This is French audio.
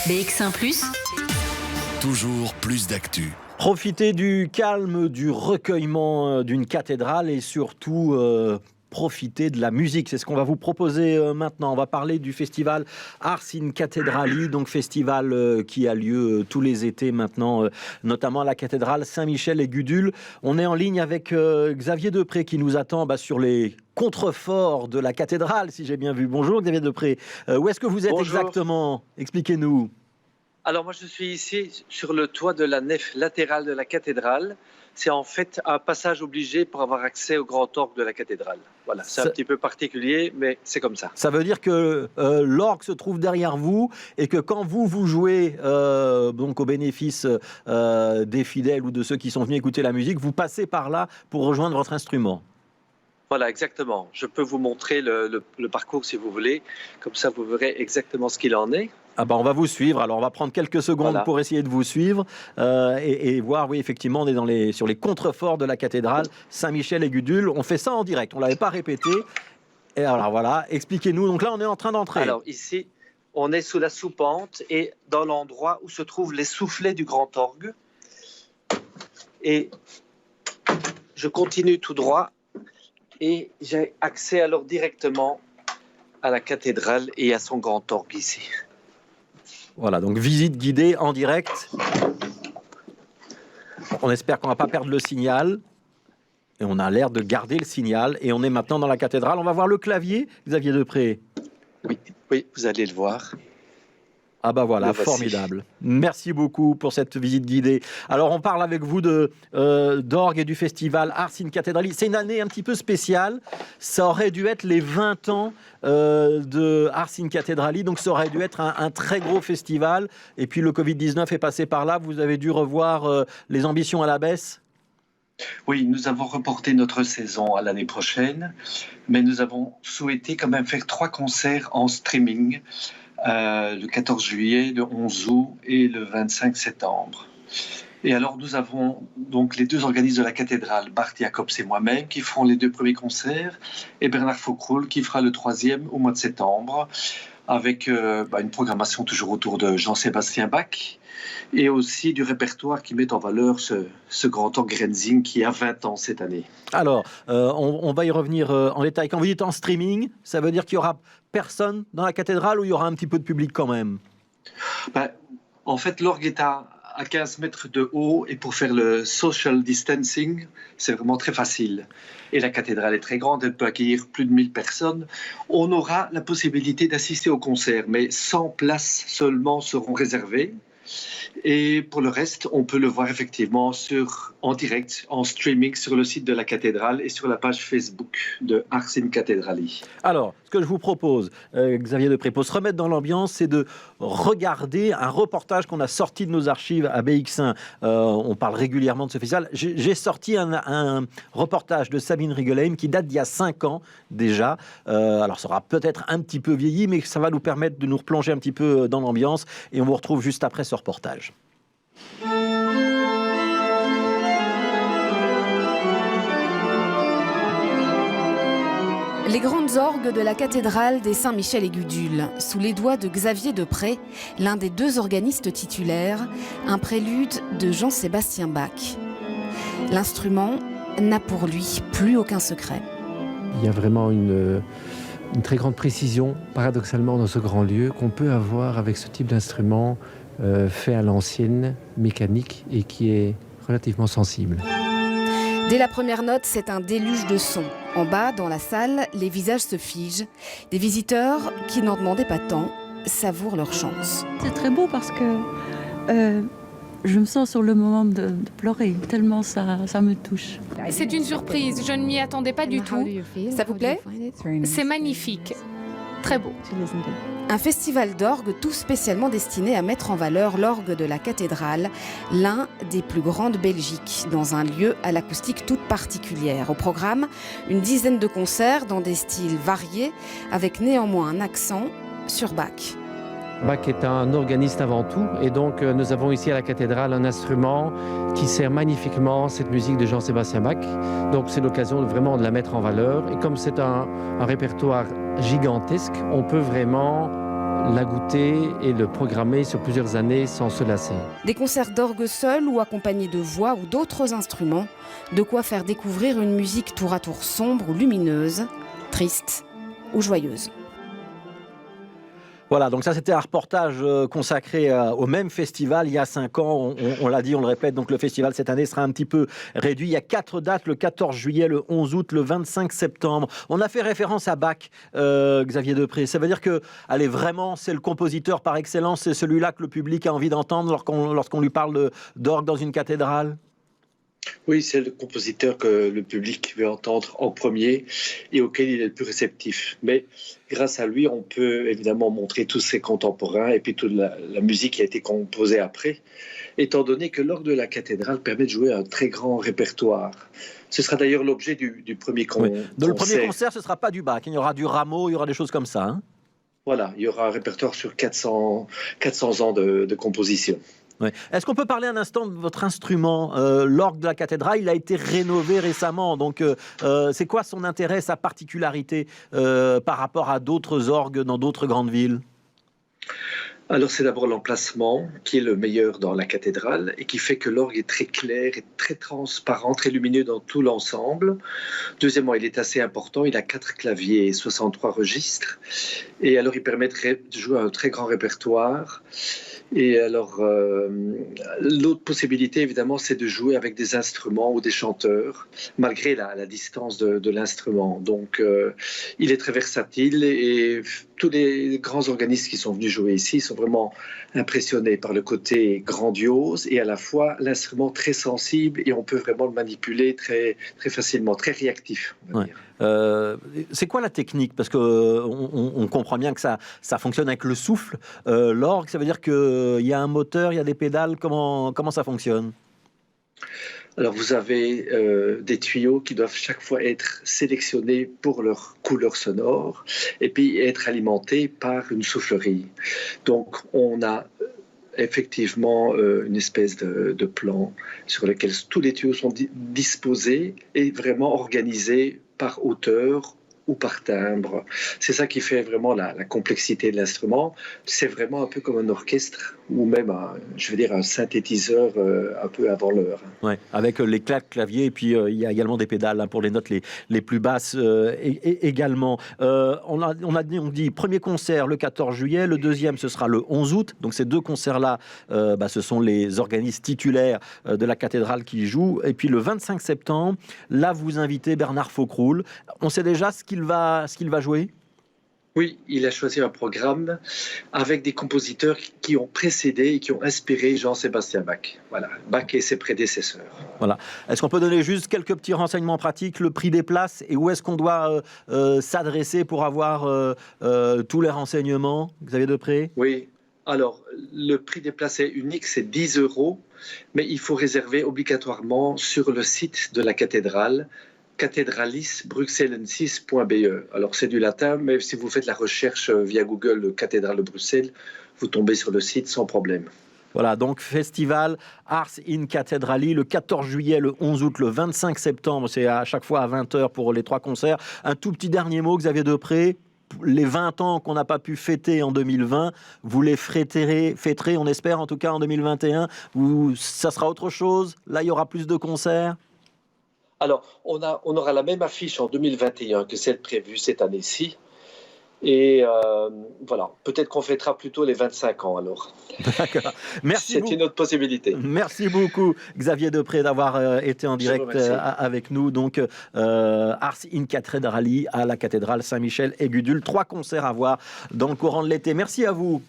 BX1 +, toujours plus d'actu. Profitez du calme, du recueillement d'une cathédrale et surtout profiter de la musique. C'est ce qu'on va vous proposer maintenant. On va parler du festival Ars in Cathedrali, donc festival qui a lieu tous les étés maintenant, notamment à la cathédrale Saint-Michel et Gudule. On est en ligne avec Xavier Depré qui nous attend sur les contreforts de la cathédrale, si j'ai bien vu. Bonjour Xavier Depré. Où est-ce que vous êtes exactement ? Expliquez-nous. Alors moi je suis ici sur le toit de la nef latérale de la cathédrale. C'est en fait un passage obligé pour avoir accès au grand orgue de la cathédrale. Voilà, c'est un petit peu particulier, mais c'est comme ça. Ça veut dire que l'orgue se trouve derrière vous et que quand vous jouez donc au bénéfice des fidèles ou de ceux qui sont venus écouter la musique, vous passez par là pour rejoindre votre instrument. Voilà, exactement. Je peux vous montrer le parcours si vous voulez. Comme ça, vous verrez exactement ce qu'il en est. On va vous suivre. Alors, on va prendre quelques secondes pour essayer de vous suivre et voir, oui, effectivement, on est sur les contreforts de la cathédrale Saint-Michel et Gudule. On fait ça en direct. On ne l'avait pas répété. Et alors, voilà, expliquez-nous. Donc là, on est en train d'entrer. Alors, ici, on est sous la soupente et dans l'endroit où se trouvent les soufflets du grand orgue. Et je continue tout droit. Et j'ai accès alors directement à la cathédrale et à son grand orgue ici. Voilà, donc visite guidée en direct. On espère qu'on ne va pas perdre le signal. Et on a l'air de garder le signal. Et on est maintenant dans la cathédrale. On va voir le clavier, Xavier Depré. Oui, vous allez le voir. Ah voilà, formidable. Merci beaucoup pour cette visite guidée. Alors, on parle avec vous d'orgue et du festival Ars in Cathedrali. C'est une année un petit peu spéciale. Ça aurait dû être les 20 ans de Ars in Cathedrali. Donc, ça aurait dû être un très gros festival. Et puis, le Covid-19 est passé par là. Vous avez dû revoir les ambitions à la baisse ? Oui, nous avons reporté notre saison à l'année prochaine. Mais nous avons souhaité quand même faire 3 concerts en streaming. Le 14 juillet, le 11 août et le 25 septembre. Et alors nous avons donc les 2 organistes de la cathédrale, Bart Jacobs et moi-même, qui feront les 2 premiers concerts, et Bernard Faucroul qui fera le 3e au mois de septembre, avec une programmation toujours autour de Jean-Sébastien Bach, et aussi du répertoire qui met en valeur ce grand orgue Grenzing qui a 20 ans cette année. Alors, on va y revenir en détail. Quand vous dites en streaming, ça veut dire qu'il y aura personne dans la cathédrale ou il y aura un petit peu de public quand même ? En fait, l'orgue est à 15 mètres de haut et pour faire le social distancing, c'est vraiment très facile. Et la cathédrale est très grande, elle peut accueillir plus de 1000 personnes. On aura la possibilité d'assister au concert, mais 100 places seulement seront réservées. Et pour le reste, on peut le voir effectivement en direct, en streaming sur le site de la cathédrale et sur la page Facebook de Ars in Cathedrali. Alors, ce que je vous propose, Xavier Depré, pour se remettre dans l'ambiance, c'est de regarder un reportage qu'on a sorti de nos archives à BX1. On parle régulièrement de ce festival. J'ai sorti un reportage de Sabine Riegelein qui date d'il y a 5 ans déjà. Alors, ça aura peut-être un petit peu vieilli, mais ça va nous permettre de nous replonger un petit peu dans l'ambiance. Et on vous retrouve juste après ce reportage. Les grandes orgues de la cathédrale des Saint-Michel et Gudule, sous les doigts de Xavier Depré, l'un des 2 organistes titulaires, un prélude de Jean-Sébastien Bach. L'instrument n'a pour lui plus aucun secret. Il y a vraiment une très grande précision, paradoxalement, dans ce grand lieu qu'on peut avoir avec ce type d'instrument fait à l'ancienne, mécanique et qui est relativement sensible. Dès la première note, c'est un déluge de sons. En bas, dans la salle, les visages se figent. Des visiteurs qui n'en demandaient pas tant savourent leur chance. C'est très beau parce que je me sens sur le moment de pleurer, tellement ça me touche. C'est une surprise, je ne m'y attendais pas du tout. Ça vous plaît ? C'est magnifique, très beau. Un festival d'orgue tout spécialement destiné à mettre en valeur l'orgue de la cathédrale, l'un des plus grands de Belgique, dans un lieu à l'acoustique toute particulière. Au programme, une dizaine de concerts dans des styles variés, avec néanmoins un accent sur Bach. Bach est un organiste avant tout, et donc nous avons ici à la cathédrale un instrument qui sert magnifiquement cette musique de Jean-Sébastien Bach. Donc c'est l'occasion vraiment de la mettre en valeur, et comme c'est un répertoire gigantesque, on peut vraiment la goûter et le programmer sur plusieurs années sans se lasser. Des concerts d'orgue seuls ou accompagnés de voix ou d'autres instruments, de quoi faire découvrir une musique tour à tour sombre ou lumineuse, triste ou joyeuse. Voilà, donc ça c'était un reportage consacré au même festival il y a 5 ans. On l'a dit, on le répète, donc le festival cette année sera un petit peu réduit. Il y a 4 dates, le 14 juillet, le 11 août, le 25 septembre. On a fait référence à Bach, Xavier Depré. Ça veut dire que, allez, vraiment, c'est le compositeur par excellence, c'est celui-là que le public a envie d'entendre lorsqu'on lui parle d'orgue dans une cathédrale? Oui, c'est le compositeur que le public veut entendre en premier et auquel il est le plus réceptif. Mais grâce à lui, on peut évidemment montrer tous ses contemporains et puis toute la musique qui a été composée après, étant donné que l'orgue de la cathédrale permet de jouer un très grand répertoire. Ce sera d'ailleurs l'objet du premier concert. Dans le premier concert, ce ne sera pas du Bach. Il y aura du Rameau, il y aura des choses comme ça. Hein. Voilà, il y aura un répertoire sur 400 ans de composition. Ouais. Est-ce qu'on peut parler un instant de votre instrument, l'orgue de la cathédrale? Il a été rénové récemment, donc c'est quoi son intérêt, sa particularité par rapport à d'autres orgues dans d'autres grandes villes? Alors c'est d'abord l'emplacement qui est le meilleur dans la cathédrale et qui fait que l'orgue est très clair, et très transparent, très lumineux dans tout l'ensemble. Deuxièmement, il est assez important, il a 4 claviers et 63 registres et alors il permettrait de jouer un très grand répertoire. Et alors, l'autre possibilité, évidemment, c'est de jouer avec des instruments ou des chanteurs, malgré la distance de l'instrument. Donc, il est très versatile et tous les grands organistes qui sont venus jouer ici sont vraiment impressionnés par le côté grandiose et à la fois l'instrument très sensible et on peut vraiment le manipuler très, très facilement, très réactif, on va dire. C'est quoi la technique? Parce qu'on comprend bien que ça fonctionne avec le souffle. L'orgue, ça veut dire qu'il y a un moteur, il y a des pédales. Comment ça fonctionne? Alors vous avez des tuyaux qui doivent chaque fois être sélectionnés pour leur couleur sonore et puis être alimentés par une soufflerie. Donc on a effectivement une espèce de plan sur lequel tous les tuyaux sont disposés et vraiment organisés par hauteur ou par timbre. C'est ça qui fait vraiment la complexité de l'instrument. C'est vraiment un peu comme un orchestre ou même un synthétiseur un peu avant l'heure. Ouais, avec les claviers et puis il y a également des pédales pour les notes les plus basses également. On dit premier concert le 14 juillet, le deuxième ce sera le 11 août. Donc ces 2 concerts-là, ce sont les organistes titulaires de la cathédrale qui jouent. Et puis le 25 septembre, là vous invitez Bernard Faucroul. On sait déjà ce qu'il va jouer? Oui, il a choisi un programme avec des compositeurs qui ont précédé et qui ont inspiré Jean-Sébastien Bach. Voilà, Bach et ses prédécesseurs. Voilà. Est-ce qu'on peut donner juste quelques petits renseignements pratiques, le prix des places et où est-ce qu'on doit s'adresser pour avoir tous les renseignements? Xavier Depré? Oui, alors le prix des places est unique, c'est 10 €, mais il faut réserver obligatoirement sur le site de la cathédrale, cathedralisbruxellensis.be. Alors c'est du latin, mais si vous faites la recherche via Google Cathédrale de Bruxelles, vous tombez sur le site sans problème. Voilà, donc festival Ars in Cathedrali, le 14 juillet, le 11 août, le 25 septembre, c'est à chaque fois à 20h pour les 3 concerts. Un tout petit dernier mot, Xavier Depré, les 20 ans qu'on n'a pas pu fêter en 2020, vous les fêterez, on espère en tout cas en 2021, ça sera autre chose? Là, il y aura plus de concerts? Alors, on aura la même affiche en 2021 que celle prévue cette année-ci. Et voilà, peut-être qu'on fêtera plutôt les 25 ans alors. D'accord. Merci. C'est une autre possibilité. Merci beaucoup Xavier Depré d'avoir été en direct avec nous. Donc Ars in Cathedrali à la cathédrale Saint-Michel et Gudule. 3 concerts à voir dans le courant de l'été. Merci à vous.